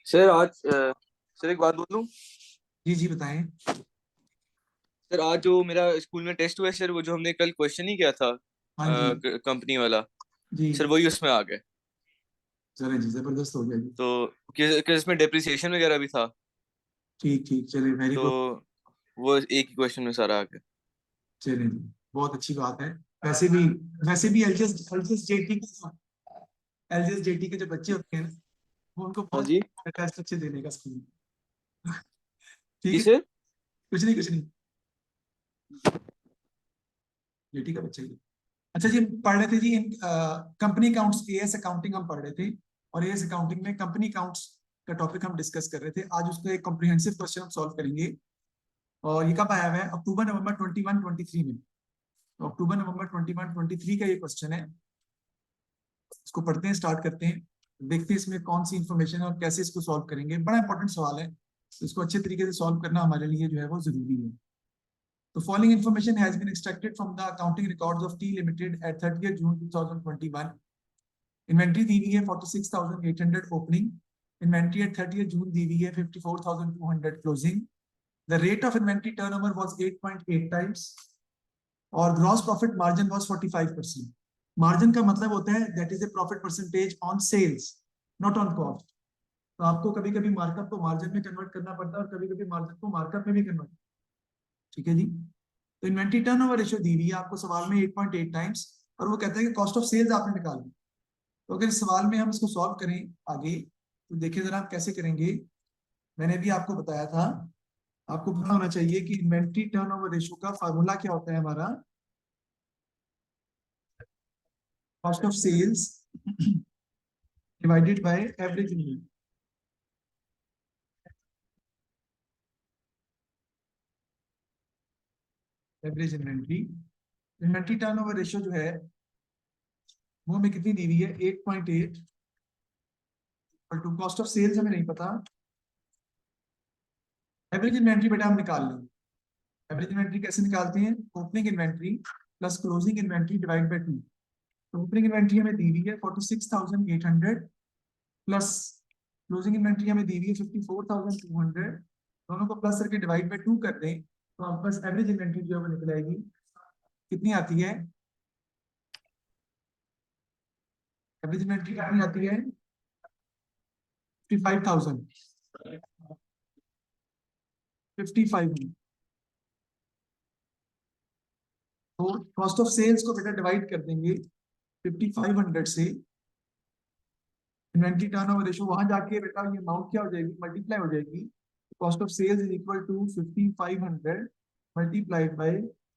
Sir आज sir एक बात बोलूं। जी जी बताएं। सर आज जो मेरा स्कूल में टेस्ट हुआ है सर, वो जो हमने कल क्वेश्चन नहीं किया था हाँ जी। कंपनी वाला, जी सर वही उसमें आ गए। चले जी, जबरदस्त हो गया जी। तो किस इसमें डेप्रिसिएशन वगैरह भी था। ठीक ठीक, चले, वेरी तो गुड। वो एक ही क्वेश्चन में सारा आ गया। चले जी, बहुत अच्छी बात है। वैसे भी वैसे भी एलजीएस एलजीएस जेटी के एलजीएस जेटी के जो बच्चे होते हैं ना, वो उनको हाँ बहुत जी। टेस्ट अच्छे देने का स्कूल में। ठीक जी है। सर। कुछ नहीं कुछ नहीं, जेटी का बच्चा ही है। अच्छा जी, हम पढ़ रहे थे जी कंपनी अकाउंट्स, एएस अकाउंटिंग हम पढ़ रहे थे। और एएस अकाउंटिंग में कंपनी अकाउंट्स का टॉपिक हम डिस्कस कर रहे थे। आज उसका एक कॉम्प्रिहेंसिव क्वेश्चन हम सॉल्व करेंगे। और ये कब आया हुआ है? अक्टूबर नवंबर 21-23 में। तो अक्टूबर नवंबर 21-23 का ये क्वेश्चन है। इसको पढ़ते हैं, स्टार्ट करते हैं, देखते हैं इसमें कौन सी इंफॉर्मेशन है और कैसे इसको सॉल्व करेंगे। बड़ा इंपॉर्टेंट सवाल है, तो इसको अच्छे तरीके से सॉल्व करना हमारे लिए जो है वो जरूरी है। तो following information has been extracted from the accounting records of T limited at 30 June 2021। Inventory दी हुई है 46,800 ओपनिंग। इन्वेंट्री एट 30 जून दी हुई है 54,200 closing. The rate of inventory turnover was 8.8 times. और gross profit margin was 45%। Margin का मतलब होता है that is a profit percentage on sales, not on cost. तो आपको कभी कभी मार्कअप को मार्जिन में कन्वर्ट करना पड़ता है और कभी कभी मार्जिन को मार्कअप में भी कन्वर्ट। ठीक है जी। तो इन्वेंट्री टर्नओवर रेशियो दी हुई है आपको सवाल में 8.8 टाइम्स। और वो कहता है कि कॉस्ट ऑफ सेल्स आपने निकालनी। तो अगर इस सवाल में हम इसको सॉल्व करें आगे, तो देखिए जरा आप कैसे करेंगे। मैंने भी आपको बताया था, आपको पता होना चाहिए कि इन्वेंट्री टर्नओवर रेशियो का फार्मूला क्या होता है हमारा। Cost of sales divided by average inventory. Average inventory, inventory turnover ratio जो है वो हमें कितनी दी हुई है? 8.8। और टू कॉस्ट ऑफ सेल्स हमें नहीं पता। एवरेज इन्वेंट्री बेटा हम निकाल लेंगे। एवरेज इन्वेंट्री कैसे निकालते हैं? Opening inventory plus closing inventory divide by 2। तो ओपनिंग इन्वेंट्री हमें दी हुई है 46,800 प्लस क्लोजिंग इन्वेंट्री हमें दी हुई है 54,200। दोनों को प्लस करके डिवाइड बाय 2 कर दें तो आपके पास एवरेज इन्वेंट्री जो है वो निकल आएगी। कितनी आती है? एवरेज इन्वेंट्री कितनी आती है? 55,000। 55। तो कॉस्ट ऑफ सेल्स को बेटा डिवाइड कर देंगे 5500 से। इन्वेंट्री टर्नओवर रेशियो वहां जाके बेटा ये अमाउंट क्या हो जाएगी? मल्टीप्लाई हो जाएगी। Cost of sales is equal to 5500 multiplied by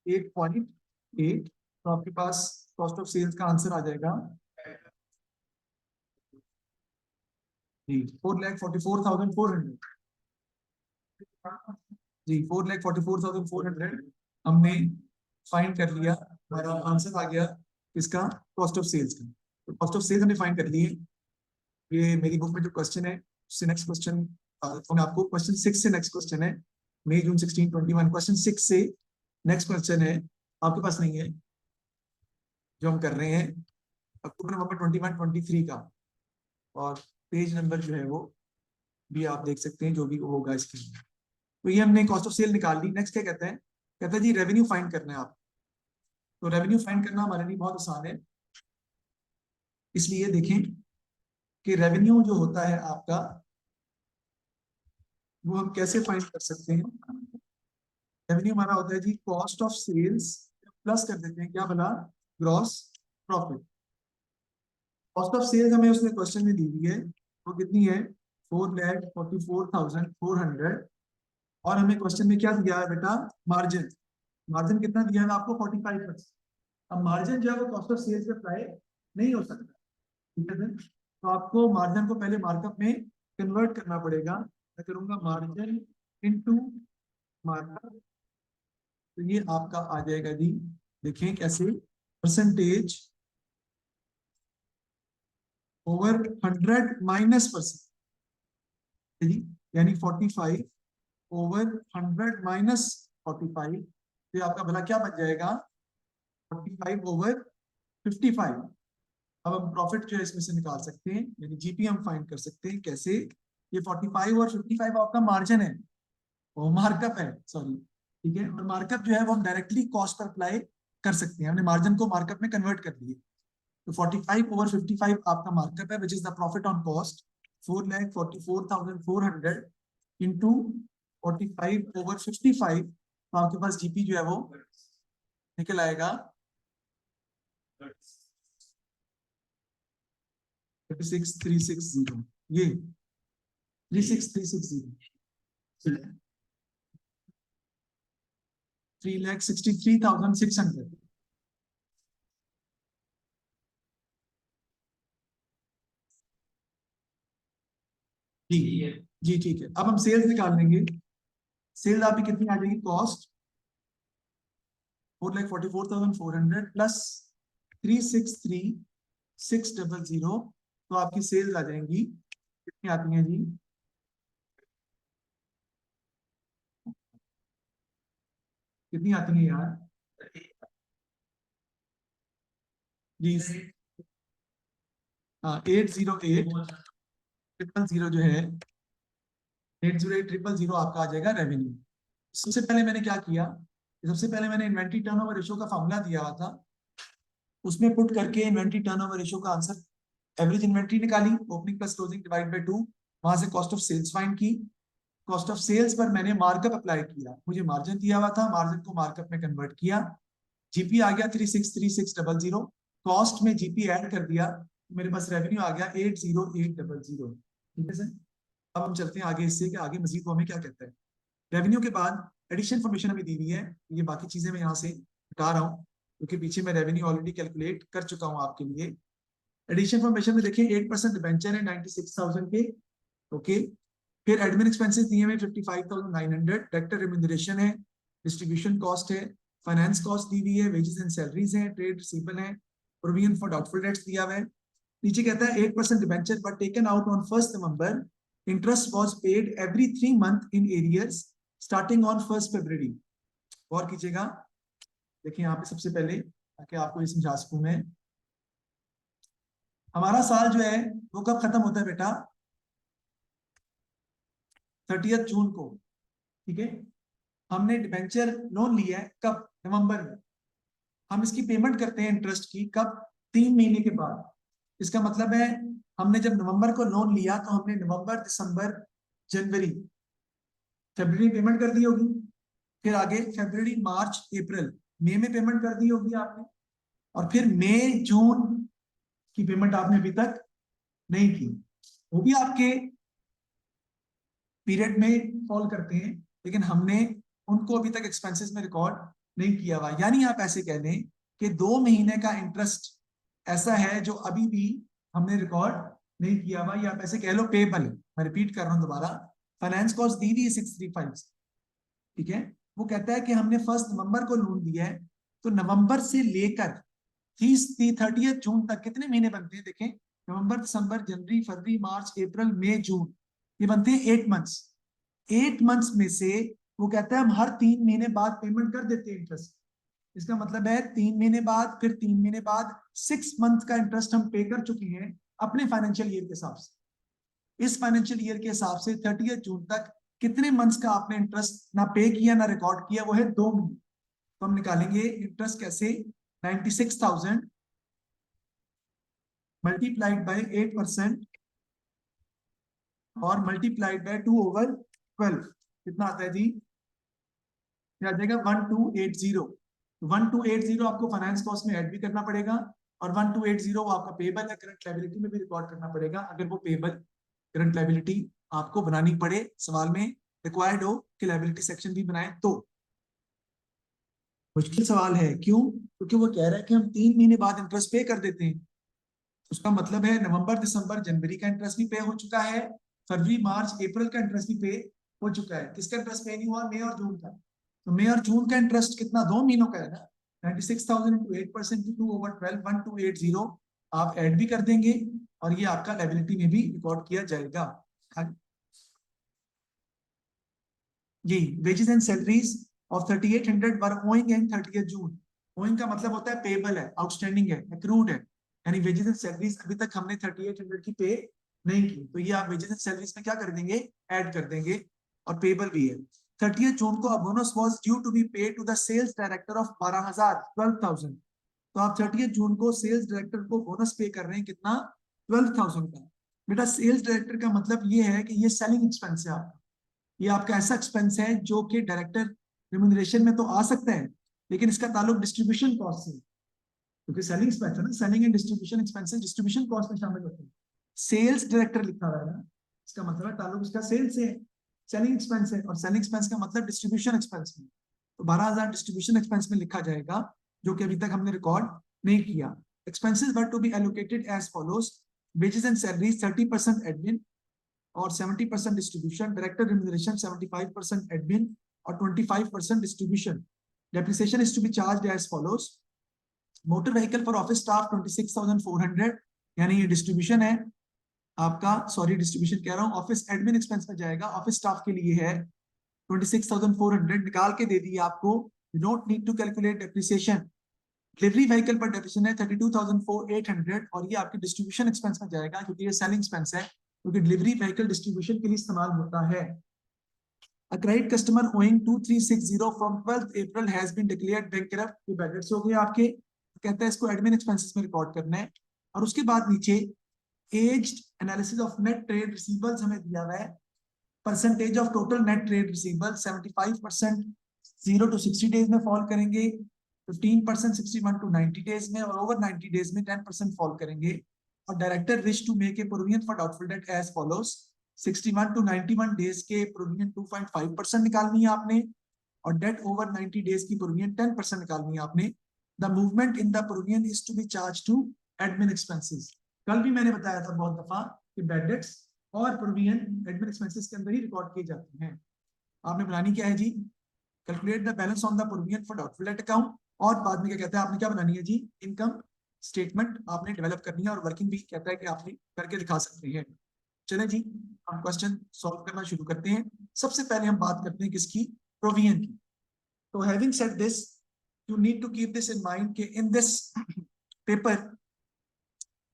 8.8। तो आपके पास कॉस्ट ऑफ सेल्स का आंसर आ जाएगा जी 4,44,400। जी 4,44,400 हमने फाइंड कर लिया। हमारा आंसर आ गया इसका, कॉस्ट ऑफ सेल्स का। तो कॉस्ट ऑफ सेल्स हमने फाइंड कर लिए। ये मेरी बुक में जो क्वेश्चन है उससे नेक्स्ट क्वेश्चन, तो मैं आपको क्वेश्चन 6 से नेक्स्ट क्वेश्चन है। मई जून 1621 क्वेश्चन 6 से नेक्स्ट क्वेश्चन है, आपके पास नहीं है, जो हम कर रहे हैं अक्टूबर नवंबर 21-23 का। और पेज नंबर जो है वो भी आप देख सकते हैं, जो भी होगा इसके लिए। तो ये हमने कॉस्ट ऑफ सेल निकाल ली। नेक्स्ट क्या कहता है? कहता है जी रेवेन्यू फाइंड करना है आप। तो रेवेन्यू फाइंड करना हमारे लिए बहुत आसान है। इसलिए देखें कि रेवेन्यू जो होता है आपका, वो हम कैसे फाइंड कर सकते हैं। रेवेन्यू हमारा होता है जी कॉस्ट ऑफ सेल्स प्लस कर देते हैं क्या बना? Gross profit. Cost of sales हमें उसने क्वेश्चन में दी हुई है, वो कितनी है? 4,44,400। और हमें क्वेश्चन में क्या दिया है बेटा? मार्जिन। मार्जिन कितना दिया है आपको? 45%। अब मार्जिन जो है वो कॉस्ट ऑफ सेल्स में अप्लाई नहीं हो सकता। ठीक है सर? तो आपको मार्जिन को पहले मार्कअप में कन्वर्ट करना पड़ेगा। मैं करूंगा मार्जिन इनटू मार्कअप। तो ये आपका आ जाएगा जी, देखिए कैसे, परसेंटेज ओवर 100 माइनस परसेंट जी, यानी 45 ओवर 100 माइनस 45। तो आपका भला क्या बच जाएगा? 45 ओवर 55। अब हम प्रॉफिट जो है इसमें से निकाल सकते हैं, यानी जीपी हम फाइंड कर सकते हैं। कैसे? ये 45 और 55 आपका मार्जिन है, वो मार्कअप है, सॉरी, ठीक है। और मार्कअप जो है वो हम डायरेक्टली कॉस्ट पर अप्लाई कर सकते हैं, हमने मार्जिन को मार्कअप में कन्वर्ट कर दिए। तो 45 ओवर 55 आपका मार्कअप है, which is the profit on cost 4,44,400 into 45 over 55, तो आपके पास जीपी जो है वो निकल आएगा 36,360, ये 36,360, 3,63,600। जी जी ठीक है। अब हम सेल्स निकाल लेंगे। सेल्स आपकी कितनी आ जाएगी, कॉस्ट 4,44,400 प्लस 363,600, तो आपकी सेल्स आ जाएंगी, कितनी आती हैं जी, कितनी आती है यार प्लीज, हाँ 808,000 जो है, 808,000 आपका आ जाएगा रेवेन्यू। सबसे पहले मैंने क्या किया, सबसे पहले मैंने इन्वेंट्री टर्नओवर रेशियो का फॉर्मूला दिया हुआ था, उसमें पुट करके इन्वेंट्री टर्नओवर रेशियो का आंसर एवरेज इन्वेंट्री निकाली, opening plus closing divide by 2, वहां से कॉस्ट ऑफ सेल्स फाइंड की। कॉस्ट ऑफ सेल्स पर मैंने मार्कअप अप्लाई किया, मुझे मार्जिन दिया हुआ था, मार्जिन को मार्कअप में कन्वर्ट किया, जीपी आ गया 36,3600, कॉस्ट में जीपी ऐड कर दिया, मेरे पास रेवेन्यू आ गया 80800। ठीक है सर, अब हम चलते हैं आगे, इससे कि आगे मजीद वो हमें क्या कहता है। रेवेन्यू के बाद एडिशन इन्फॉर्मेशन हमें दी हुई है, ये बाकी चीजें मैं यहाँ से हटा रहा हूँ क्योंकि पीछे मैं रेवेन्यू ऑलरेडी कैलकुलेट कर चुका हूँ आपके लिए। एडिशन इन्फॉर्मेशन में देखिए 8% डिबेंचर है 96,000 के, ओके। फिर एडमिन एक्सपेंसेस दिए हुए 55,900, डायरेक्टर रेम्यूनरेशन है, डिस्ट्रीब्यूशन कॉस्ट है, फाइनेंस कॉस्ट दी हुई है, वेजेस एंड सैलरीज है, ट्रेड रिसीवेबल है, प्रोविजन फॉर डाउटफुल डेट्स दिया हुआ है। नीचे कहता है 8% debenture were taken out on 1 November, interest was paid every 3 month in arrears starting on 1 फरवरी। गौर कीजिएगा, देखिए यहाँ पे सबसे पहले, ताकि आपको ये समझा सकूं मैं, हमारा साल जो है वो कब खत्म होता है बेटा, 30 जून को, ठीक है। हमने डिबेंचर लोन लिया है कब, नवंबर में, हम इसकी पेमेंट करते हैं इंटरेस्ट की कब, 3 महीने के बाद। इसका मतलब है हमने जब नवंबर को लोन लिया तो हमने नवंबर, दिसंबर, जनवरी, फरवरी पेमेंट कर दी होगी, फिर आगे फरवरी, मार्च, अप्रैल, मई में पेमेंट कर दी होगी आपने, और फिर मई, जून की पेमेंट आपने अभी तक नहीं की, वो भी आपके पीरियड में फॉल करते हैं, लेकिन हमने उनको अभी तक एक्सपेंसेस में रिकॉर्ड नहीं किया हुआ। यानी आप ऐसे कह दें कि 2 महीने का इंटरेस्ट ऐसा है जो अभी भी हमने रिकॉर्ड नहीं किया हुआ, या आप ऐसे कह लो पेबल। मैं रिपीट कर रहा हूं दोबारा, फाइनेंस कॉस्ट दी हुई है 635, ठीक है। वो कहता है कि हमने 1 नवंबर को लोन दिया है, तो नवंबर से लेकर 30 जून तक कितने महीने बनते हैं, देखें, नवंबर, दिसंबर, जनवरी, फरवरी, मार्च, अप्रैल, मई, जून, ये बनते हैं 8 मंथ्स। 8 मंथ्स में से वो कहता है हम हर 3 महीने बाद पेमेंट कर देते हैं इंटरेस्ट। इसका मतलब है 3 महीने बाद, फिर 3 महीने बाद, 6 मंथ का इंटरेस्ट हम पे कर चुके हैं अपने फाइनेंशियल ईयर के हिसाब से। इस फाइनेंशियल ईयर के हिसाब से 30 जून तक कितने मंथ्स का आपने इंटरेस्ट ना पे किया ना रिकॉर्ड किया, वो है 2 महीने। तो हम निकालेंगे इंटरेस्ट कैसे, 96,000 मल्टीप्लाइड बाय 8% और मल्टीप्लाइड बाय 2/12, कितना आता है जी, क्या आ जाएगा, 1280। 1280 आपको फाइनेंस कॉस्ट में ऐड भी करना पड़ेगा, और 1280 वो आपका पेबल है, करंट लायबिलिटी में भी रिकॉर्ड करना पड़ेगा, अगर वो पेबल करंट लायबिलिटी आपको बनानी पड़े, सवाल में रिक्वायर्ड हो कि लायबिलिटी सेक्शन भी बनाए तो। मुश्किल सवाल है, क्यों, क्योंकि वो कह रहा है कि हम 3 महीने बाद इंटरेस्ट पे कर देते हैं। उसका मतलब है नवंबर, दिसंबर, जनवरी का इंटरेस्ट भी पे हो चुका है, फरवरी, मार्च, अप्रैल का इंटरेस्ट भी पे हो चुका है। किसका इंटरेस्ट पे नहीं हुआ, मई और जून का। तो मई और जून का इंटरेस्ट कितना, 2 महीनों का है ना, 96,000 इंटू 8% 2/12, 1280 आप ऐड भी कर देंगे, और ये आपका लायबिलिटी में भी रिकॉर्ड किया जाएगा। जी, wages and salaries of 3800 were owing in 30 June. Owing का मतलब होता है पेबल है, आउटस्टैंडिंग है, एक्रूड है, यानी वेजेस एंड सैलरीज अभी तक हमने 3800 की पे नहीं की, तो ये आप वेजेस एंड सैलरीज में क्या कर देंगे, ऐड कर देंगे, और पेबल भी है। 30 जून को bonus was due to be paid to the sales director of 12,000, 12,000। तो आप 30 जून को सेल्स डायरेक्टर को बोनस पे कर रहे हैं, कितना, 12,000 का। बेटा सेल्स डायरेक्टर का मतलब ये है कि ये सेलिंग एक्सपेंस है आपका, ये आपका ऐसा एक्सपेंस है जो कि डायरेक्टर रिम्यूनरेशन में तो आ सकता है, लेकिन इसका ताल्लुक डिस्ट्रीब्यूशन कॉस्ट से, क्योंकि सेलिंग एक्सपेंस है ना, selling and distribution expenses distribution cost में शामिल होते हैं। सेल्स डायरेक्टर लिखा हुआ है ना, इसका मतलब है ताल्लुक इसका सेल्स से, सेलिंग एक्सपेंस है, और सेलिंग एक्सपेंस का मतलब डिस्ट्रीब्यूशन एक्सपेंस में। तो 12,000 डिस्ट्रीब्यूशन एक्सपेंस में लिखा जाएगा, जो कि अभी तक हमने रिकॉर्ड नहीं किया। Expenses were to be allocated as follows, wages and salaries 30% admin और 70% डिस्ट्रीब्यूशन, डायरेक्टर रिम्यूनरेशन 75% एडमिन और 25% distribution. Depreciation is to be charged as follows, motor vehicle for office staff 26,400, यानी ये डिस्ट्रीब्यूशन है आपका, सॉरी डिस्ट्रीब्यूशन कह रहा हूँ, office admin expense में जाएगा, ऑफिस स्टाफ के लिए है 26,400, निकाल के दे दी आपको, you don't need to calculate depreciation. Delivery vehicle पर डेप्रिसिएशन है 32,800, और ये आपके डिस्ट्रीब्यूशन एक्सपेंस में जाएगा, क्योंकि ये सेलिंग एक्सपेंस है, क्योंकि डिलीवरी व्हीकल डिस्ट्रीब्यूशन के लिए इस्तेमाल होता है। A credit customer owing 2360 from 12th April has been declared bankrupt, ये बैलेंस हो गए आपके, कहता है इसको एडमिन एक्सपेंसेस में रिकॉर्ड करना है। और उसके बाद नीचे aged analysis of net trade receivables हमें दिया हुआ है, percentage of total net trade receivable 75% 0 to 60 days में फॉल करेंगे, 15% 61 to 90 डेज में, और ओवर 90 डेज में 10% फॉल करेंगे। और director wish to make a provision for doubtful debt as follows, 61 to 91 days के प्रोविजन 2.5% निकालनी है आपने, और डेट ओवर 90 डेज की प्रोविजन 10% निकालनी है आपने। The movement in the provision is to be charge to admin expenses. कल भी मैंने बताया था बहुत दफा कि बैड डेट्स और प्रोविजन एडमिन एक्सपेंसेस के अंदर ही रिकॉर्ड किए जाते हैं। आपने बनानी क्या है जी, calculate the balance on the provision for doubtful debt account, और बाद में क्या कहता है आपने क्या बनानी है जी, इनकम स्टेटमेंट आपने डेवलप करनी है, और वर्किंग भी कहता है कि आपने करके दिखा सकते हैं। चलें जी, हम क्वेश्चन सॉल्व करना शुरू करते हैं। सबसे पहले हम बात करते हैं किसकी, प्रोविजन की। तो having said this, you need to keep this in mind कि इन दिस पेपर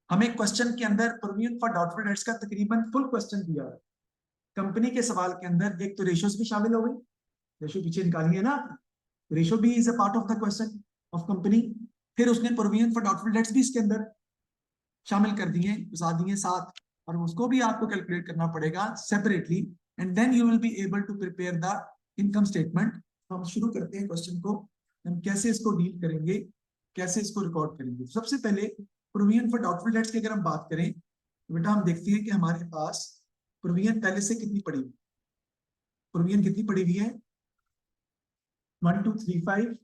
हमें क्वेश्चन के अंदर प्रोविजन फॉर डाउटफुल डेट्स का तकरीबन फुल क्वेश्चन दिया है। कंपनी के सवाल के अंदर एक तो रेशियोज भी शामिल हो गई, रेशियो पीछे निकाली है ना, रेशियो भी is a part of the question of company. फिर उसने प्रोविजन फॉर डाउटफुल डेट्स भी इसके अंदर शामिल कर दिए, घुसा दिए साथ, और उसको भी आपको कैलकुलेट करना पड़ेगा separately, and then you will be able to prepare the income statement. तो हम शुरू करते हैं क्वेश्चन को, हम कैसे इसको डील करेंगे, कैसे इसको रिकॉर्ड करेंगे। सबसे पहले प्रोविजन फॉर डाउटफुल डेट्स की अगर हम बात करें, तो बेटा हम देखते हैं कि हमारे पास प्रोविजन पहले से कितनी पड़ी हुई, प्रोविजन कितनी पड़ी हुई है, 1235,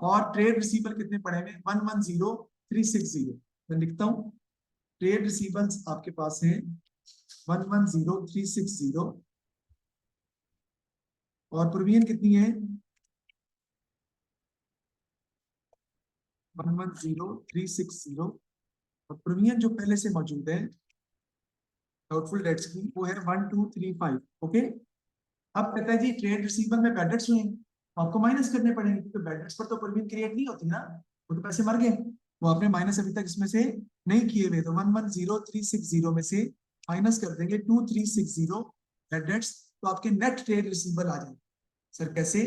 और ट्रेड रिसीवल कितने पड़े हुए, 110360। मैं लिखता हूँ, ट्रेड रिसीवल्स आपके पास हैं 110360, और प्रोविजन कितनी है, 110360, और प्रोविजन जो पहले से मौजूद है डाउटफुल डेट्स की वो है 1235। ओके, अब कहता है जी ट्रेड रिसीवल में बैड डेट्स हुए, आपको माइनस करने पड़ेंगे, क्योंकि बैड डेट्स पर तो प्रोविजन क्रिएट नहीं होती ना, वो तो पैसे मर गए, वो आपने माइनस अभी तक इसमें से नहीं किए हुए, तो 110360 में से माइनस कर देंगे 2360 बैड डेट्स, तो आपके नेट ट्रेड रिसीवल आ जाएंगे। सर कैसे,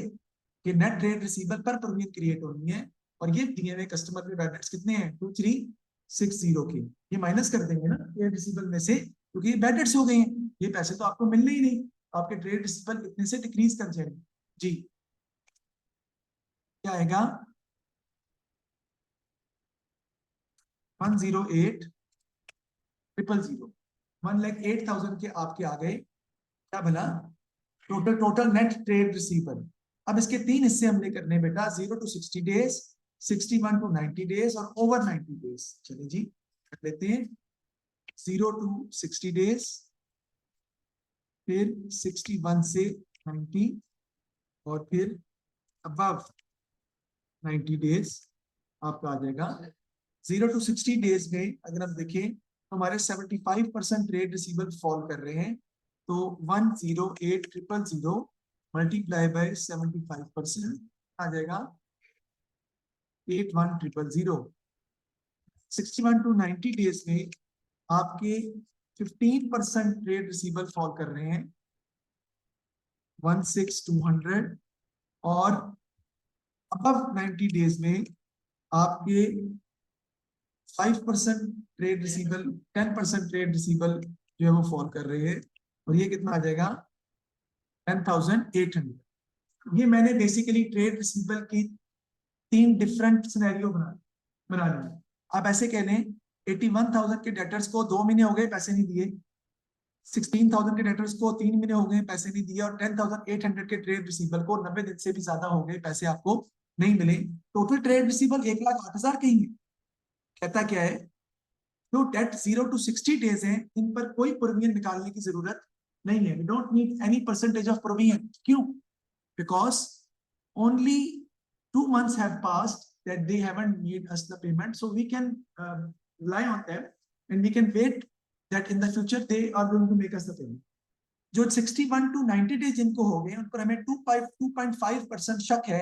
ये नेट ट्रेड रिसीवल पर प्रोविजन क्रिएट होनी है, और ये दिए हुए कस्टमर के बैड डेट्स कितने हैं 2360 के, ये माइनस कर देंगे ना ट्रेड रिसीवल में से, क्योंकि ये बैड डेट्स हो गए हैं, ये पैसे तो आपको मिलने ही नहीं, आपके ट्रेड रिसीवल इतने से डिक्रीज कर जाएंगे जी। क्या आएगा, 108,000, 1,08,000 के आपके आ गए, क्या भला, टोटल टोटल नेट ट्रेड रिसीवल। अब इसके तीन हिस्से हमने करने बेटा, 0 to 60 डेज, 61 to 90 डेज, और ओवर 90 डेज। चलिए जी कर लेते हैं, 0 to 60 डेज, फिर 61 से 90, और फिर अबव 90 डेज आपका आ जाएगा। 0 to 60 डेज में अगर हम देखें, हमारे 75% ट्रेड रिसीवल फॉल कर रहे हैं, तो 108,000 मल्टीप्लाई बाय 75% आ जाएगा 81,000। 61 to 90 डेज में आपके 15% ट्रेड रिसीवेबल फॉल कर रहे हैं 16,200, और अबव 90 डेज में आपके 5% ट्रेड रिसीवेबल, 10% ट्रेड रिसीवेबल जो है वो फॉल कर रहे हैं, और ये कितना आ जाएगा 10,800। ये मैंने बेसिकली ट्रेड रिसीवेबल की 3 डिफरेंट सिनेरियो बना लिए। आप ऐसे कह लें 81,000 के डेटर्स को 2 महीने हो गए पैसे नहीं दिए, 16,000 के डेटर्स को 3 महीने हो गए पैसे नहीं दिए, और 10,800 के ट्रेड रिसीवेबल को 90 दिन से भी ज्यादा हो गए पैसे आपको नहीं मिले। टोटल ट्रेड रिसीवेबल 1,08,000 कहेंगे। कहता क्या है, जो डेट 0 to 60 डेज है इन पर कोई प्रोविजन निकालने की जरूरत नहीं है। We don't need any percentage of provision. क्यों? Because only 2 months have passed that they haven't made us the payment, so we can rely on them and we can wait that in the future they are going to make us the payment. जो 61 to 90 days जिनको हो गए उन पर हमें 2.5% शक है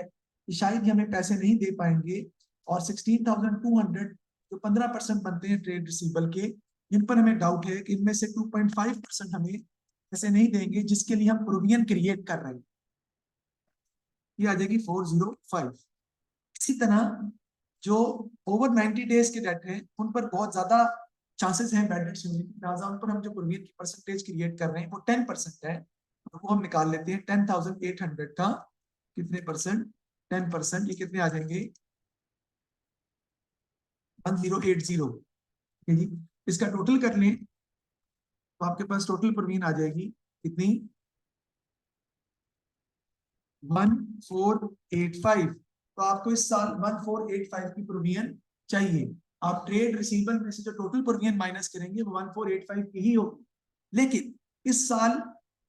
कि शायद हमें पैसे नहीं दे पाएंगे, और 16,200 जो 15% बनते हैं ट्रेड रिसीवेबल के, इन पर हमें डाउट है कि इनमें से 2.5% हमें पैसे नहीं देंगे, जिसके लिए हम प्रोविजन क्रिएट कर रहे हैं। ये आ जाएगी 405। इसी तरह जो ओवर 90 डेज के डेट हैं उन पर बहुत ज्यादा चांसेस हैं बैड डेट्स होने की, लिहाजा उन पर हम जो प्रोविजन की परसेंटेज क्रिएट कर रहे हैं वो 10% है, वो हम निकाल लेते हैं। 10,800 का कितने परसेंट? 10%। ये कितने आ जाएंगे? 1080। ठीक है जी। इसका टोटल कर लें तो आपके पास टोटल प्रोविजन आ जाएगी कितनी? 1485। तो आपको इस साल 1485 की प्रोविजन चाहिए। आप ट्रेड रिसीवेबल में से जो टोटल प्रोविजन माइनस करेंगे वो 1485 की ही होगी। लेकिन इस साल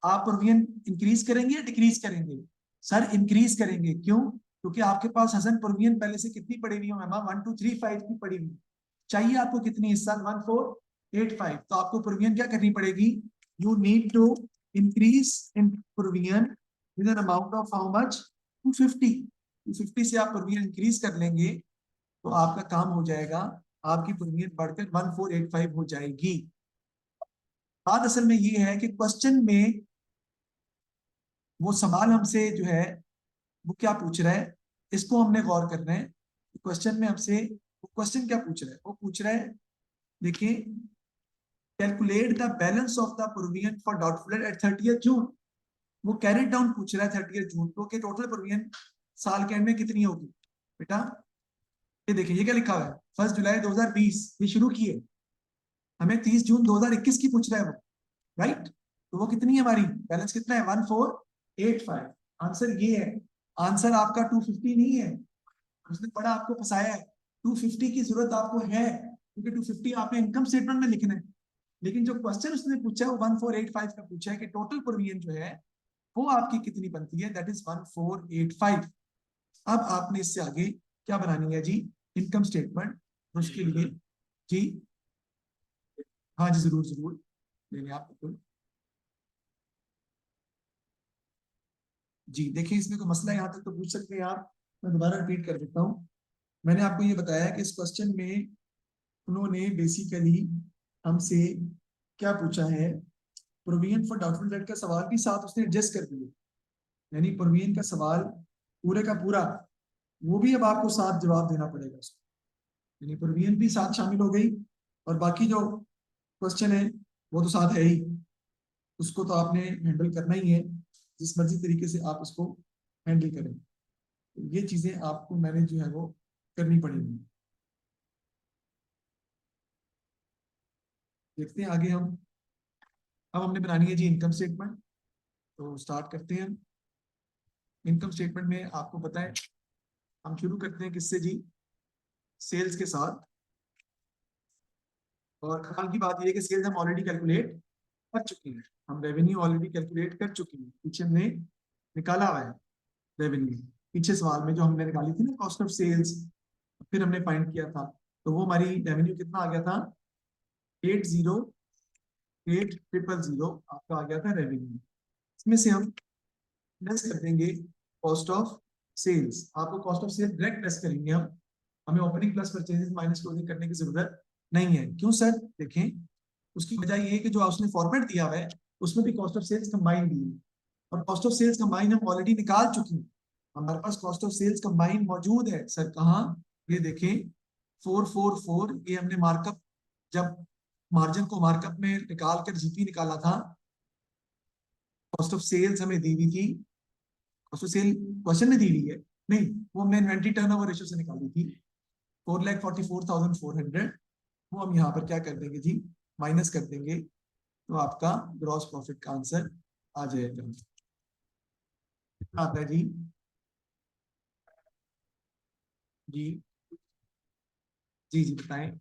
आप प्रोविजन इंक्रीज करेंगे या डिक्रीज करेंगे? सर इंक्रीज करेंगे। क्यों? क्योंकि आपके पास हसन प्रोविजन पहले से कितनी पड़ी हुई है? 1235 की पड़ी हुई। चाहिए आपको कितनी इस साल? 1485। तो आपको प्रोविजन क्या करनी पड़ेगी? You need to increase in provision with an amount of how much? 250। 250 से आप प्रोविजन इंक्रीज कर लेंगे तो आपका काम हो जाएगा, आपकी प्रोविजन बढ़कर 1485 हो जाएगी। बात असल में ये है कि क्वेश्चन में वो सवाल हमसे जो है वो क्या पूछ रहा है, इसको हमने गौर करना है। क्वेश्चन में हमसे वो क्वेश्चन क्या पूछ रहा है? वो पूछ रहा है, देखिए, calculate the balance of the provision for doubtful at 30th June. वो कैरेट डाउन पूछ रहा है 30th जून को कि टोटल प्रोविजन साल के एंड में कितनी होगी। बेटा ये देखिए, ये क्या लिखा हुआ है? 1 जुलाई 2020 ये शुरू किए, हमें 30 जून 2021 की पूछ रहा है वो, राइट? तो वो कितनी है हमारी? बैलेंस कितना है? 1485। आंसर ये है। आंसर आपका 250 नहीं है, उसने बड़ा आपको फंसाया है। 250 की जरूरत आपको है क्योंकि 250 आपने इनकम स्टेटमेंट में लिखना है। लेकिन जो क्वेश्चन उसने पूछा है वो 1485 का पूछा है कि टोटल प्रोविजन जो है वो आपकी कितनी बनती है, दैट इज 1485। अब आपने इससे आगे क्या बनानी है जी? Income statement. उसके लिए जी, हाँ जी, जरूर जरूर लेंगे आप बिल्कुल। जी देखिए, इसमें कोई मसला यहाँ तक तो पूछ सकते हैं आप। मैं दोबारा रिपीट कर देता हूँ। मैंने आपको ये बताया कि इस क्वेश्चन में उन्होंने बेसिकली हमसे क्या पूछा है, प्रोविजन फॉर डाउटफुल डेट का सवाल भी साथ उसने एडजस्ट कर दिया, यानी प्रोविजन का सवाल पूरे का पूरा वो भी अब आपको साथ जवाब देना पड़ेगा उसको, यानी प्रोविजन भी साथ शामिल हो गई और बाकी जो क्वेश्चन है वो तो साथ है ही, उसको तो आपने हैंडल करना ही है, जिस मर्जी तरीके से आप उसको हैंडल करें। तो ये चीजें आपको मैंने जो है वो करनी पड़ेगी। देखते हैं आगे हम। अब हमने बनानी है जी इनकम स्टेटमेंट, तो स्टार्ट करते हैं। इनकम स्टेटमेंट में आपको पता है हम शुरू करते हैं किससे जी? सेल्स के साथ। और कमाल की बात यह है कि सेल्स हम ऑलरेडी कैलकुलेट कर चुके हैं, हम रेवेन्यू ऑलरेडी कैलकुलेट कर चुके हैं, पीछे हमने निकाला हुआ है रेवेन्यू। पीछे सवाल में जो हमने निकाली थी ना कॉस्ट ऑफ सेल्स, फिर हमने फाइंड किया था, तो वो हमारी रेवेन्यू कितना आ गया था? 808,000 आपका आ गया था रेवेन्यू। इसमें से हम लेस कर देंगे कॉस्ट ऑफ सेल्स। आपको cost of sales direct less करेंगे हम, हमें opening plus purchases minus closing करने की जरूरत नहीं है। क्यों सर? देखें, उसकी वजह ये है कि जो उसने फॉर्मेट दिया हुआ है उसमें भी कॉस्ट ऑफ सेल्स कंबाइन दी है, और कॉस्ट ऑफ सेल्स कंबाइन हम ऑलरेडी निकाल चुके हैं। हमारे पास कॉस्ट ऑफ सेल्स कंबाइन मौजूद है सर, कहाँ, ये देखें 444, ये हमने मार्कअप, जब मार्जिन को मार्कअप में निकाल कर जीपी निकाला था, कॉस्ट ऑफ सेल्स हमें दी हुई थी, कॉस्ट ऑफ सेल क्वेश्चन में दी हुई है, नहीं वो हमने इन्वेंट्री टर्नओवर रेशियो से निकाली थी 4,44,400, वो हम यहाँ पर क्या कर देंगे जी, माइनस कर देंगे, तो आपका ग्रॉस प्रॉफिट का आंसर आ जाएगा। आता है जी, जी जी जी बताएं।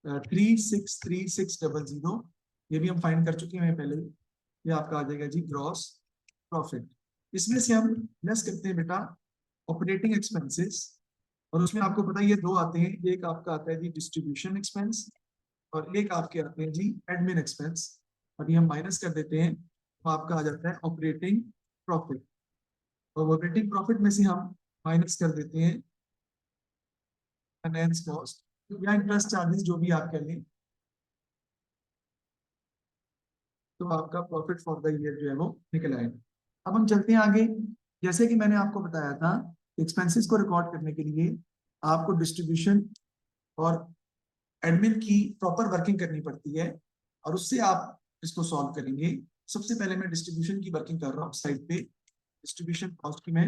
363600, ये भी हम फाइंड कर चुके हैं पहले, ये आपका आ जाएगा जी ग्रॉस प्रॉफिट। इसमें से हम लेस करते हैं बेटा ऑपरेटिंग एक्सपेंसेस, और उसमें आपको पता है ये दो आते हैं, एक आपका आता है जी डिस्ट्रीब्यूशन एक्सपेंस, और एक आपके आते हैं जी एडमिन एक्सपेंस। अभी हम माइनस कर देते हैं तो आपका आ जाता है ऑपरेटिंग प्रॉफिट, और ऑपरेटिंग प्रॉफिट में से हम माइनस कर देते हैं फाइनेंस कॉस्ट या इंटरेस्ट चार्जेस, जो भी आप कह लें, तो आपका प्रॉफिट फॉर द ईयर जो है वो निकल आएगा। अब हम चलते हैं आगे। जैसे कि मैंने आपको बताया था, एक्सपेंसेस को रिकॉर्ड करने के लिए आपको डिस्ट्रीब्यूशन और एडमिन की प्रॉपर वर्किंग करनी पड़ती है, और उससे आप इसको सॉल्व करेंगे। सबसे पहले मैं डिस्ट्रीब्यूशन की वर्किंग कर रहा हूँ साइड पे, डिस्ट्रीब्यूशन कॉस्ट की मैं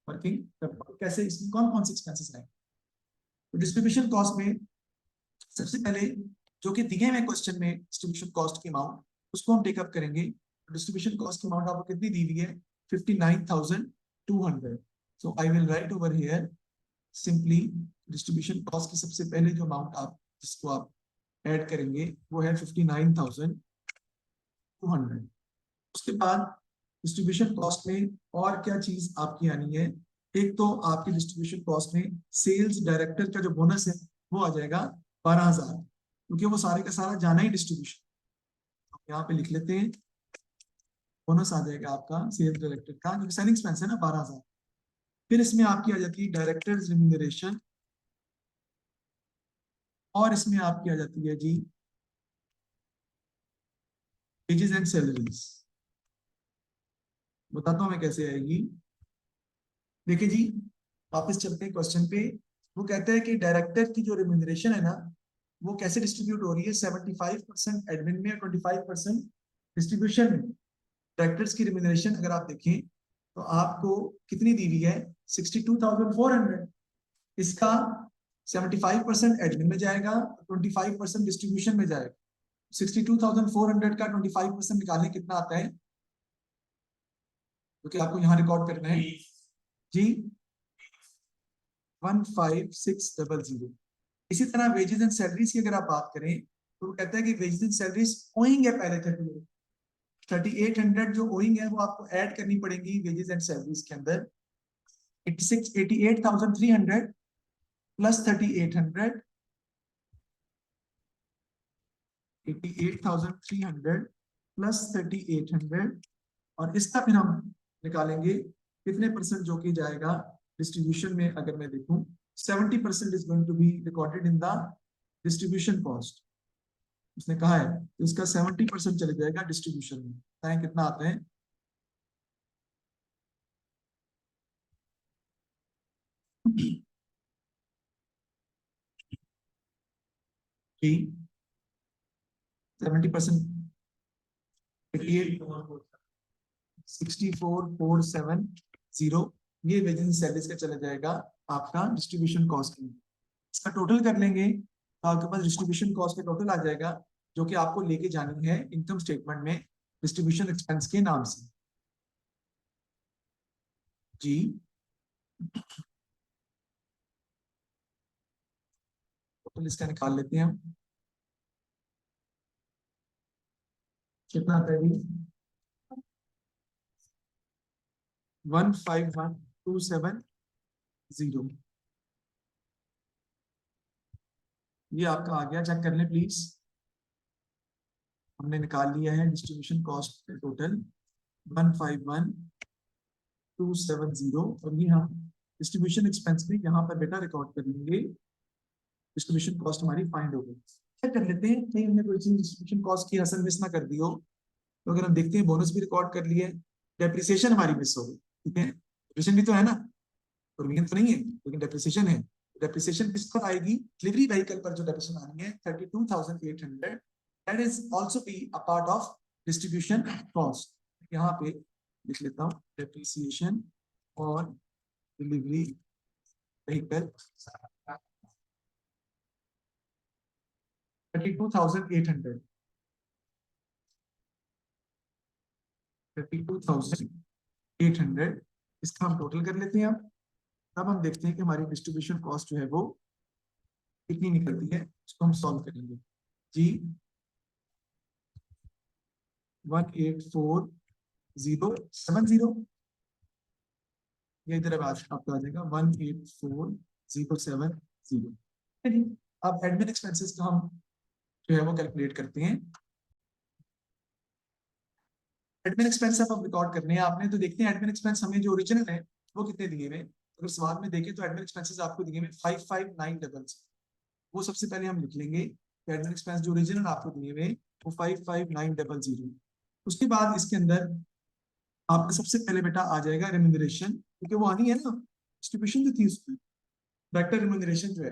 वर्किंग करता हूँ। कैसे, इसमें कौन कौन से एक्सपेंसेस हैं? तो डिस्ट्रीब्यूशन कॉस्ट में सबसे पहले जो कि दिए हुए क्वेश्चन में डिस्ट्रीब्यूशन कॉस्ट की अमाउंट, उसको हम टेकअप करेंगे। डिस्ट्रीब्यूशन कॉस्ट की अमाउंट आपको कितनी दी हुई है? 59,200। So I will write over here simply distribution cost की सबसे पहले जो अमाउंट आप जिसको आप ऐड करेंगे वो है 59,200। उसके बाद डिस्ट्रीब्यूशन कॉस्ट में और क्या चीज आपकी आनी है? एक तो आपकी डिस्ट्रीब्यूशन कॉस्ट में सेल्स डायरेक्टर का जो बोनस है वो आ जाएगा 12,000, क्योंकि वो सारे का सारा जाना ही डिस्ट्रीब्यूशन। यहाँ पे लिख लेते हैं, बोनस आ जाएगा आपका सेल्स डायरेक्टर का, जो सेलिंग एक्सपेंस है ना 12,000। फिर इसमें आपकी आ जाती है डायरेक्टर्स रिम्यूनरेशन, और इसमें आपकी आ जाती है जी वेजेस एंड सैलरीज। बताता हूँ मैं कैसे आएगी। देखिए जी, वापस चलते हैं क्वेश्चन पे। वो कहते हैं कि डायरेक्टर की जो रिम्यूनरेशन है ना, वो कैसे डिस्ट्रीब्यूट हो रही है? 75% एडमिन में और 25% डिस्ट्रीब्यूशन में। डायरेक्टर्स की रिम्यूनरेशन अगर आप देखें तो आपको कितनी दी हुई है? 62,400। इसका 75% एडमिन में जाएगा, 25% डिस्ट्रीब्यूशन में जाएगा। 62,400 का 25% निकालने कितना आता है, क्योंकि आपको यहाँ रिकॉर्ड करना है जी, 15,600। इसी तरह वेजेस एंड सैलरीज की अगर आप बात करें तो वो कहता है कि वेजेस एंड सैलरीज ओइंग है पहले 3,800 जो ओइंग है वो आपको ऐड करनी पड़ेगी वेजेस एंड सैलरीज के अंदर। 88,300 प्लस 3,800, 88,300 प्लस 3,800, और इसका फिर हम निकालेंगे कितने परसेंट जो कि जाएगा डिस्ट्रीब्यूशन में। अगर मैं देखूं 70% is going to be recorded in the distribution cost, उसने कहा है, तो इसका 70% चले जाएगा डिस्ट्रीब्यूशन में। बताएं कितना आता है? जी 70%, 64,470, ये वेजेस सैलरीज का चला जाएगा आपका डिस्ट्रीब्यूशन कॉस्ट में। इसका टोटल कर लेंगे तो आपके पास डिस्ट्रीब्यूशन कॉस्ट का टोटल आ जाएगा, जो कि आपको लेके जानी है इनकम स्टेटमेंट में डिस्ट्रीब्यूशन एक्सपेंस के नाम से। जी टोटल इसका निकाल लेते हैं हम, कितना आता है? 15,1,270, ये आपका आ गया, चेक कर लें प्लीज। हमने निकाल लिया है डिस्ट्रीब्यूशन कॉस्ट टोटल 15,1,270, और ये हम डिस्ट्रीब्यूशन एक्सपेंस में यहाँ पर बेटा रिकॉर्ड कर लेंगे। डिस्ट्रीब्यूशन कॉस्ट हमारी फाइंड हो गई। क्या कर लेते हैं, कहीं हमने कोई चीज डिस्ट्रीब्यूशन कॉस्ट की असल मिस ना कर दी हो। तो अगर हम देखते हैं बोनस भी रिकॉर्ड कर लिए, डेप्रिसिएशन हमारी मिस हो गई, ठीक है, डेप्रिसिएशन भी तो है ना, प्रोविजन तो नहीं है लेकिन डेप्रिसिएशन है। डेप्रिसिएशन किस पर आएगी, डिलीवरी व्हीकल पर जो डेप्रिसिएशन आनी है 32,800, that is also be a part of distribution cost. यहाँ पे लिख लेता हूँ डेप्रिसिएशन और डिलीवरी व्हीकल 32,800, 32,800 इसका हम टोटल कर लेते हैं। अब हम देखते हैं कि हमारी डिस्ट्रीब्यूशन कॉस्ट जो है वो कितनी निकलती है, इसको हम सॉल्व करेंगे। जी 184,070, ये इधर अब आपका आ जाएगा 184,070। अब एडमिन एक्सपेंसेस का हम जो है वो कैलकुलेट करते हैं। एडमिन एक्सपेंस अब रिकॉर्ड करने हैं आपने, तो देखते हैं एडमिन एक्सपेंस हमें जो ओरिजिनल है वो कितने दिए हुए। अगर सवाल में देखें तो एडमिन एक्सपेंसेस आपको दिए हुए 55,900, वो सबसे पहले हम लिख लेंगे। एडमिन एक्सपेंस जो ओरिजिनल आपको दिए हुए वो 55,900। उसके बाद इसके अंदर आपका सबसे पहले बेटा आ जाएगा रेम्यूनरेशन, क्योंकि वो आनी है ना, डिस्ट्रीब्यूशन जो थी उसमें डायरेक्टर रेम्यूनरेशन जो है।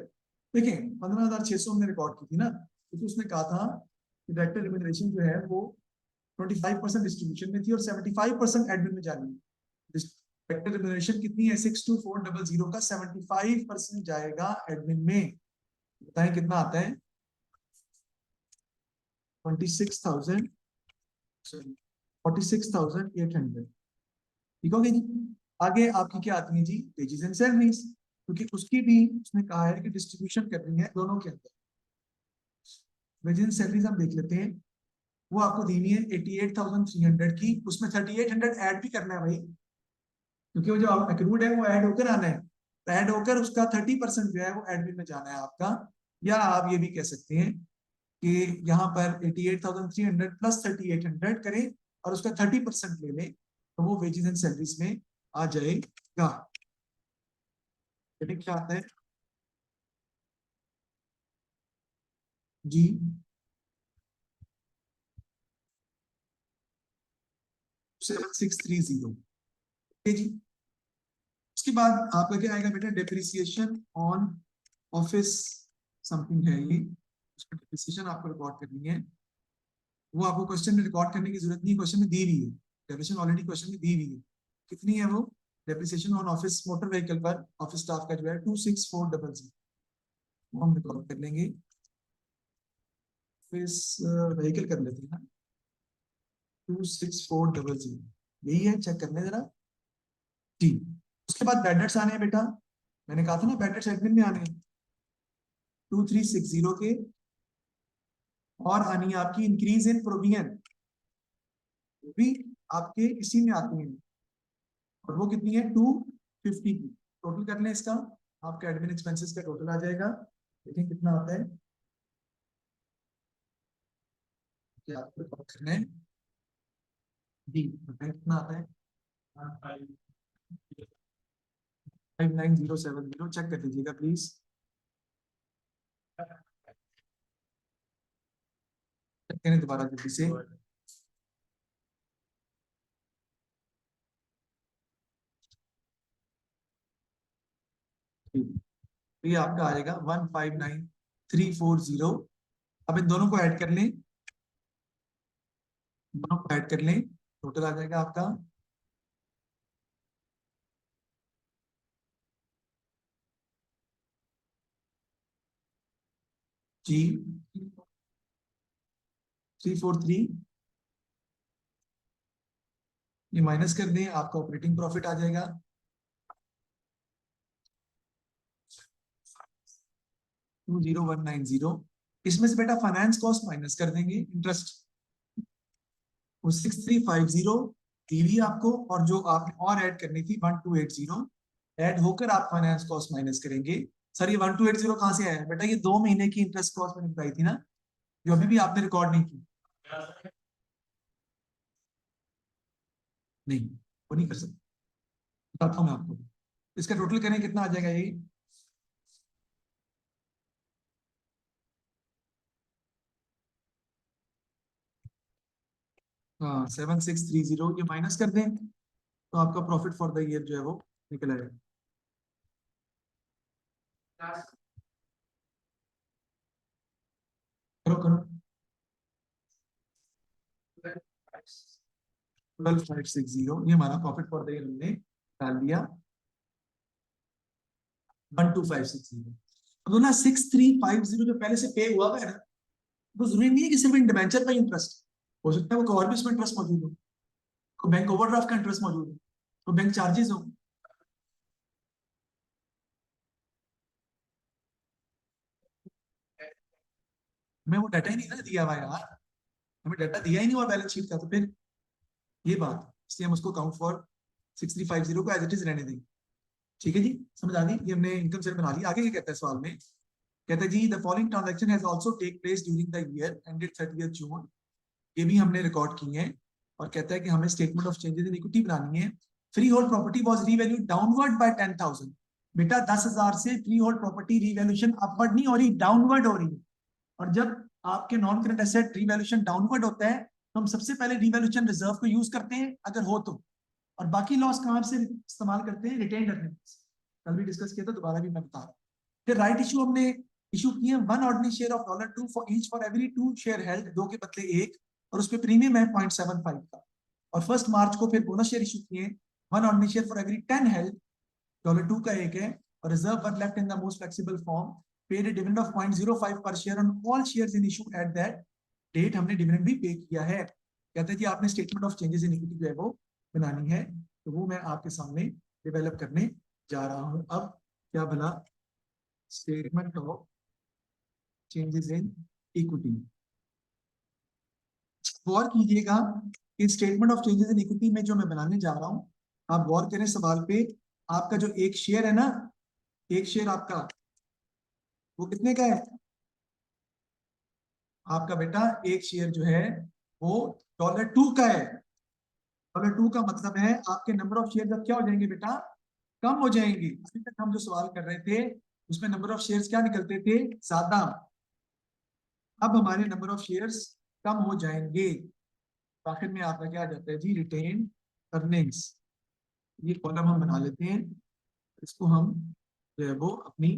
देखिए 15,600 हमने रिकॉर्ड की थी ना, क्योंकि उसने कहा था कि डायरेक्टर रेम्यूनरेशन जो है वो 25% डिस्ट्रीब्यूशन में थी और 75% एडमिन में जानी है। डायरेक्टर रेम्यूनरेशन कितनी है, 62,400 का 75% जाएगा एडमिन में। बताएं कितना आता है, 26,000, सॉरी 46,800। ठीक हो गया जी। आगे आपकी क्या आती है जी, वेजेस एंड सैलरीज, क्योंकि उसकी भी उसने कहा है कि डिस्ट्रीब्यूशन करनी है दोनों के अंदर। वेजेस एंड सैलरीज हम देख लेते हैं, वो आपको दी हुई है 88,300 की, उसमें 3,800 ऐड भी करना है भाई, क्योंकि वो जो अक्रूड है वो ऐड होकर आना है, तो ऐड होकर उसका 30% जो है वो एडमिन में जाना है आपका। या आप ये भी कह सकते हैं कि यहाँ पर 88,300 प्लस 3,800 करें और उसका 30% ले लें, तो वो वेजेस एंड सैलरीज में आ जाएगा। क्या आता है जी, 7630। जी, उसके बाद आपका क्या आएगा बेटा, डेप्रिसिएशन ऑन ऑफिस समथिंग है ये, उसका डेप्रिसिएशन आपको रिकॉर्ड करनी है। वो आपको क्वेश्चन में रिकॉर्ड करने की जरूरत नहीं, क्वेश्चन में दी हुई है, डेफिनेशन ऑलरेडी क्वेश्चन में दी हुई है। कितनी है वो, depreciation on office motor vehicle पर ऑफिस स्टाफ का जो है 26400, वो हम रिकॉर्ड कर लेंगे। ऑफिस व्हीकल कर लेते हैं ना, 26400 यही है, चेक करने जरा जी। उसके बाद बैड डेट्स आने हैं बेटा, मैंने कहा था ना बैड डेट्स एडमिन में आने हैं 2360 के, और आनी है आपकी इंक्रीज इन प्रोविजन, भी आपके इसी में आती है, और वो कितनी है 250 की। टोटल कर लें इसका, आपका एडमिन एक्सपेंसेस का टोटल आ जाएगा। देखें कितना आता है, क्या आपको रिकॉर्ड करना है जी, बताएं कितना आता है। 59,070, चेक कर लीजिएगा प्लीज, चेक करें दोबारा जल्दी से। तो ये आपका आएगा 159,340। अब इन दोनों को ऐड कर लें, दोनों को ऐड कर लें, टोटल आ जाएगा आपका जी 343। ये माइनस कर दें, आपका ऑपरेटिंग प्रॉफिट आ जाएगा 20,190। इसमें से बेटा फाइनेंस कॉस्ट माइनस कर देंगे, इंटरेस्ट, वो 6350 दी हुई आपको, और जो आपने और ऐड करनी थी 1280 ऐड होकर आप फाइनेंस कॉस्ट माइनस करेंगे। सर ये 1280 कहाँ से आया है बेटा, ये 2 महीने की इंटरेस्ट कॉस्ट मैंने बताई थी ना, जो अभी भी आपने रिकॉर्ड नहीं की। नहीं, वो नहीं कर सकते, बताता हूँ मैं आपको। इसका टोटल करें कितना आ जाएगा ये, हाँ 7630 ये माइनस कर दें तो आपका प्रॉफिट फॉर द ईयर जो है वो निकल आएगा। करो करो 12560 ये हमारा प्रॉफिट फॉर द ईयर हमने डाल दिया 12560। अब ना 6350 जो पहले से पे हुआ है ना, वो जरूरी नहीं है कि सिर्फ इन डिबेंचर का इंटरेस्ट हो सकता है, वो कोई और भी इसमें इंटरेस्ट मौजूद हो, कोई बैंक ओवरड्राफ्ट का इंटरेस्ट मौजूद हो, तो बैंक चार्जेस हो। हमें वो डाटा ही नहीं ना दिया हुआ यार, हमें डाटा दिया ही नहीं हुआ बैलेंस शीट का, तो फिर ये बात, इसलिए हम उसको काउंट फॉर 6350 को एज इट इज रहने देंगे। ठीक है जी, समझ आ गई, ये हमने इनकम स्टेटमेंट बना ली। आगे क्या कहता है सवाल में, कहता है जी the following transaction has also take place during the year ended 30th June, ये भी हमने रिकॉर्ड की है। और कहता है कि हमें statement of changes in equity बनानी है। Freehold property was revalued downward by 10,000। बेटा 10,000 से freehold property revaluation upward नहीं हो रही, डाउनवर्ड हो रही है। और जब आपके non current asset revaluation downward होता है तो हम सबसे पहले रीवैल्यूएशन रिजर्व को यूज करते हैं अगर हो तो, और बाकी लॉस कहां से इस्तेमाल करते हैं, रिटेन्ड अर्निंग्स। कल भी डिस्कस किया था, दोबारा भी मैं बता रहा हूँ। फिर राइट इशू हमने इशू किए, one ordinary share of $2 for each for every 2 share held, 2 के बदले 1, और उस पर प्रीमियम है 0.75 का। और 1 मार्च को फिर बोनस शेयर इशू किए, one ordinary share for every 10 held, $2 का 1 है, और reserve were left in the most flexible form, paid a dividend of 0.05 per share on all shares in issue at that date, हमने dividend भी पे किया है। कहते हैं कि आपने statement of changes in equity जो है वो बनानी है, तो वो मैं आपके सामने डेवलप करने जा रहा हूं। अब क्या भला statement of changes in equity, गौर कीजिएगा कि statement of changes in equity में जो मैं बनाने जा रहा हूं, आप गौर करें सवाल पे। आपका जो एक शेयर है ना, एक शेयर आपका वो कितने का है, आपका बेटा एक शेयर जो है वो $2 का है। $2 का मतलब है आपके नंबर ऑफ शेयर अब क्या हो जाएंगे बेटा, कम हो जाएंगे। अभी तक हम जो सवाल कर रहे थे उसमें नंबर ऑफ शेयर्स क्या निकलते थे, ज्यादा। अब हमारे नंबर ऑफ शेयर्स कम हो जाएंगे, आखिर में आपका क्या आ जाता है जी, रिटेन अर्निंग्स। ये कॉलम हम बना लेते हैं, इसको हम जो है वो अपनी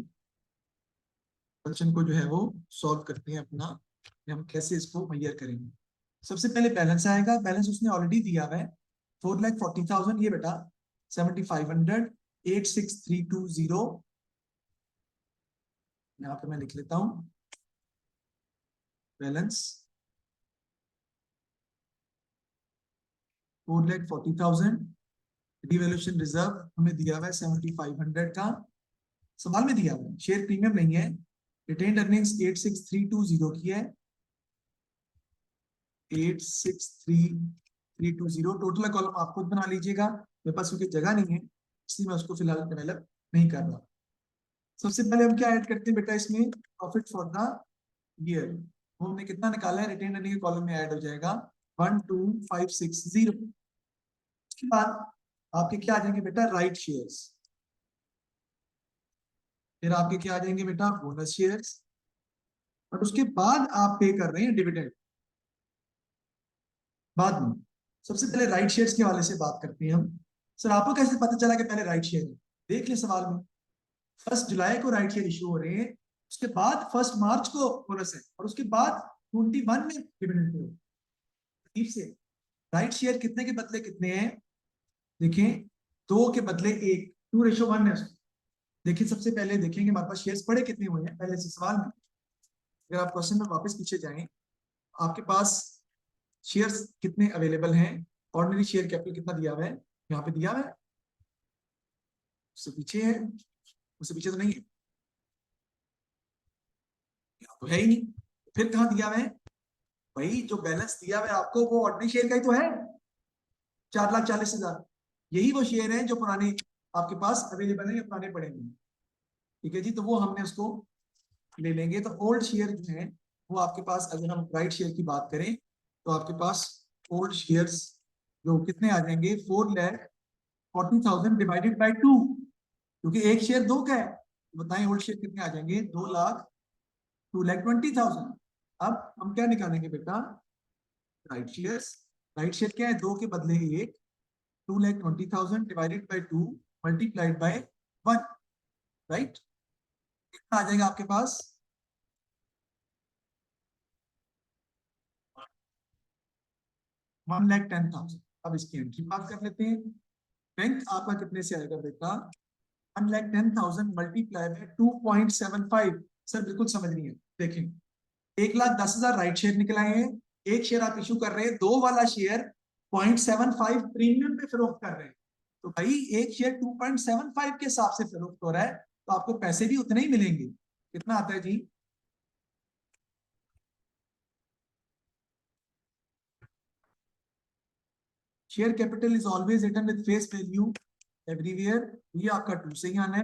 क्वेश्चन को जो है वो सॉल्व करते हैं अपना, हम कैसे इसको मैयर करेंगे। सबसे पहले बैलेंस आएगा, बैलेंस उसने ऑलरेडी दिया हुआ है 4,40,000, ये बेटा 7,500, 86,320, यहाँ पे मैं लिख लेता हूं बैलेंस 4,40,000, डिवैल्यूएशन रिजर्व हमें दिया हुआ है 7,500 का, सवाल में दिया हुआ है, शेयर प्रीमियम नहीं है। रिटेन्ड अर्निंग्स 86,320 की है, 86,320, टोटल कॉलम आप खुद बना लीजिएगा, मेरे पास क्योंकि जगह नहीं है इसलिए मैं उसको फिलहाल डेवलप नहीं कर रहा। सबसे पहले हम क्या ऐड करते हैं बेटा इसमें, प्रॉफिट फॉर द ईयर, वो हमने कितना निकाला है, रिटेन अर्निंग के कॉलम में ऐड हो जाएगा 12,560। उसके बाद आपके क्या आ जाएंगे बेटा, राइट शेयर्स, फिर आपके क्या आ जाएंगे बेटा, बोनस शेयर्स, और उसके बाद आप पे कर रहे हैं डिविडेंड बाद में। सबसे पहले राइट शेयर्स के हवाले से बात करते हैं हम। सर आपको कैसे पता चला कि पहले राइट शेयर है, देख ले सवाल में, 1 जुलाई को राइट शेयर इशू हो रहे हैं, उसके बाद 1 मार्च को बोनस है, और उसके बाद 21 में डिविडेंड पे हो। ठीक से राइट शेयर कितने के बदले कितने हैं, देखें 2 के बदले 1, 2:1 है उसमें। देखिए सबसे पहले देखेंगे हमारे पास शेयर्स पड़े कितने हुए हैं पहले से सवाल में। अगर आप क्वेश्चन में वापस पीछे जाएं, आपके पास शेयर्स कितने अवेलेबल हैं, ऑर्डिनरी शेयर कैपिटल कितना दिया हुआ है, यहाँ पे दिया हुआ है, उससे पीछे है, उससे पीछे तो नहीं है, यहाँ तो है ही नहीं, फिर कहाँ दिया हुआ है, भाई जो बैलेंस दिया हुआ है आपको वो ऑर्डिनरी शेयर का ही तो है, 4,40,000, यही वो शेयर है जो पुराने आपके पास अवेलेबल है, पुराने पड़े हैं। ठीक है जी, तो वो हमने उसको ले लेंगे। तो ओल्ड शेयर जो है वो आपके पास, अगर हम राइट शेयर की बात करें तो आपके पास ओल्ड शेयर्स जो कितने आ जाएंगे, 4,40,000 डिवाइडेड बाई 2, क्योंकि एक शेयर 2 का है, बताएं ओल्ड शेयर कितने आ जाएंगे, 2,20,000। अब हम क्या निकालेंगे बेटा, राइट शेयर्स, राइट शेयर क्या है, 2 के बदले 1, 2,20,000 divided by 2 multiplied by 1, right. कितना आ जाएगा आपके पास, 1,10,000। अब इसकी एंट्री बात कर लेते हैं। बैंक आपका कितने से आएगा बेटा, 1,10,000 मल्टीप्लाई बाय 2.75। सर बिल्कुल समझ नहीं है, देखें 1,10,000 राइट शेयर निकल आए हैं, एक शेयर आप इशू कर रहे हैं, 2 वाला शेयर 0.75 प्रीमियम पे फरोख्त कर रहे हैं। तो भाई एक शेयर 2.75 के हिसाब से फरोख्त हो रहा है, तो आपको पैसे भी उतने ही मिलेंगे। कितना आता है जी, share capital is always written with face value everywhere, ये आपका 2 से ही आना है।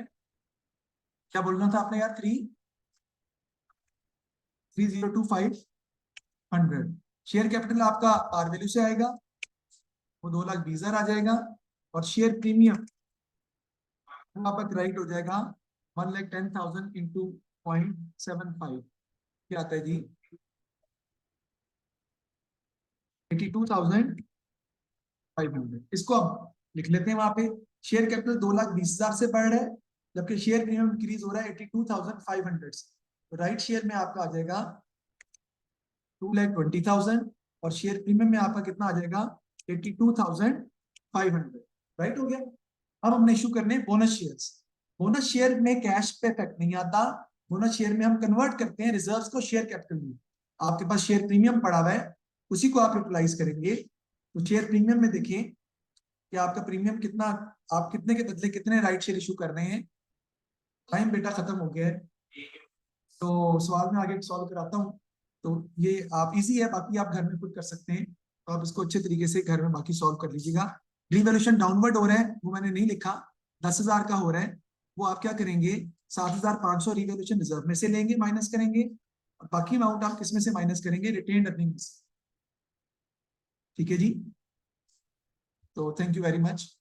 क्या बोलना था आपने यार, 3,025,100। शेयर कैपिटल आपका आर वैल्यू से आएगा, वो 2,20,000 आ जाएगा। और शेयर प्रीमियम आपका क्रेडिट हो जाएगा 1,10,000 इंटू 0.75, क्या आता है जी, 82,500। इसको हम लिख लेते हैं वहां पे, शेयर कैपिटल 2,20,000 से बढ़ रहा है, जबकि शेयर प्रीमियम इंक्रीज हो रहा है 82,500 से। तो राइट शेयर में आपका आ जाएगा 2,20,000 और शेयर प्रीमियम में आपका कितना आ जाएगा, 82,500। राइट हो गया। अब हमने इशू करने बोनस शेयर्स। बोनस शेयर में कैश पे इफेक्ट नहीं आता, बोनस शेयर में हम कन्वर्ट करते हैं रिजर्व्स को शेयर कैपिटल में। आपके पास शेयर प्रीमियम पड़ा हुआ है, उसी को आप यूटिलाइज करेंगे। तो शेयर प्रीमियम में देखिए कि आपका प्रीमियम कितना, आप कितने के बदले कितने राइट शेयर इशू कर रहे हैं। टाइम बेटा खत्म हो गया है, तो सवाल में आगे सॉल्व कराता हूँ। तो ये आप इजी है, बाकी आप घर में खुद कर सकते हैं, तो आप इसको अच्छे तरीके से घर में बाकी सॉल्व कर लीजिएगा। रिवैल्यूएशन डाउनवर्ड हो रहा है, वो मैंने नहीं लिखा, 10,000 का हो रहा है, वो आप क्या करेंगे, 7,500 रिवैल्यूएशन रिजर्व में से लेंगे, माइनस करेंगे, और बाकी अमाउंट आप किस में से माइनस करेंगे, रिटेन्ड अर्निंग में से। ठीक है जी, तो थैंक यू वेरी मच।